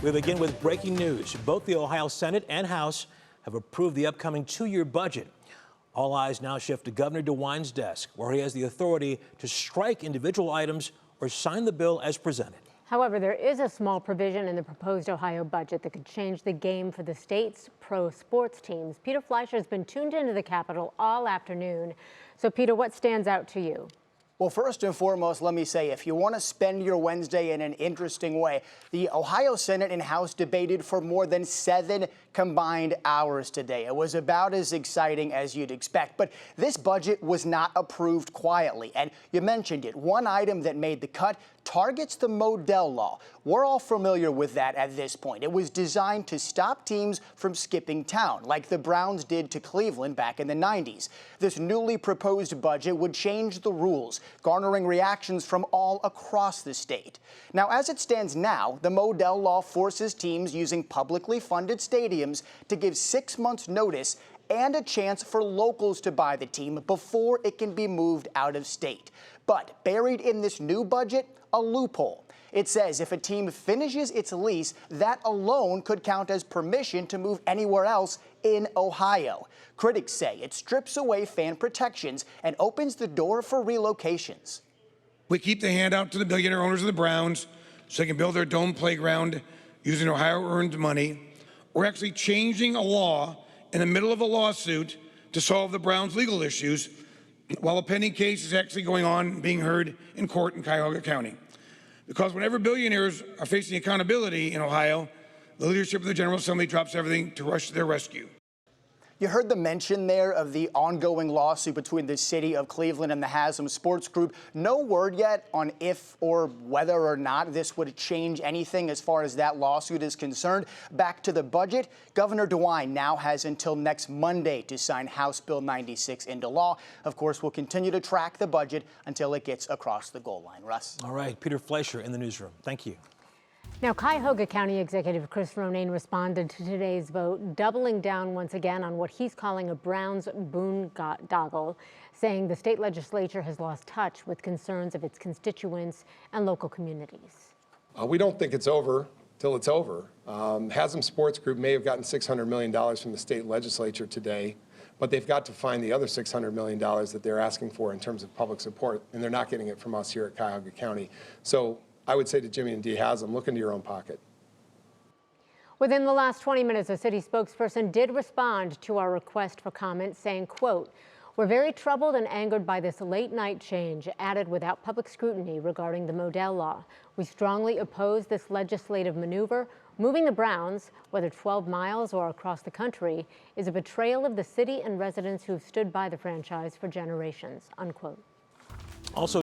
We begin with breaking news. Both the Ohio Senate and House have approved the upcoming two-year budget. All eyes now shift to Governor DeWine's desk, where he has the authority to strike individual items or sign the bill as presented. However, there is a small provision in the proposed Ohio budget that could change the game for the state's pro sports teams. Peter Fleischer has been tuned into the Capitol all afternoon. So, Peter, what stands out to you? Well, first and foremost, let me say, if you want to spend your Wednesday in an interesting way, the Ohio Senate and House debated for more than 7 combined hours today. It was about as exciting as you'd expect, but this budget was not approved quietly. And you mentioned it. One item that made the cut targets the Modell law. We're all familiar with that at this point. It was designed to stop teams from skipping town, like the Browns did to Cleveland back in the 90s. This newly proposed budget would change the rules, garnering reactions from all across the state. Now, as it stands now, the Modell law forces teams using publicly funded stadiums to give 6 months' notice and a chance for locals to buy the team before it can be moved out of state. But buried in this new budget, a loophole. It says if a team finishes its lease, that alone could count as permission to move anywhere else in Ohio. Critics say it strips away fan protections and opens the door for relocations. We keep the handout to the billionaire owners of the Browns so they can build their dome playground using Ohio-earned money. We're actually changing a law in the middle of a lawsuit to solve the Browns' legal issues while a pending case is actually going on, being heard in court in Cuyahoga County. Because whenever billionaires are facing accountability in Ohio, the leadership of the General Assembly drops everything to rush to their rescue. You heard the mention there of the ongoing lawsuit between the city of Cleveland and the Haslam Sports Group. No word yet on if or whether or not this would change anything as far as that lawsuit is concerned. Back to the budget, Governor DeWine now has until next Monday to sign House Bill 96 into law. Of course, we'll continue to track the budget until it gets across the goal line. Russ. All right, Peter Fleischer in the newsroom. Thank you. Now, Cuyahoga County Executive Chris Ronayne responded to today's vote, doubling down once again on what he's calling a Browns boondoggle, saying the state legislature has lost touch with concerns of its constituents and local communities. We don't think it's over till it's over. Haslam Sports Group may have gotten $600 million from the state legislature today, but they've got to find the other $600 million that they're asking for in terms of public support, and they're not getting it from us here at Cuyahoga County. So I would say to Jimmy and Dee Haslam, look into your own pocket. Within the last 20 minutes, a city spokesperson did respond to our request for comment, saying, quote, "We're very troubled and angered by this late-night change added without public scrutiny regarding the Modell law. We strongly oppose this legislative maneuver. Moving the Browns, whether 12 miles or across the country, is a betrayal of the city and residents who've stood by the franchise for generations," unquote. Also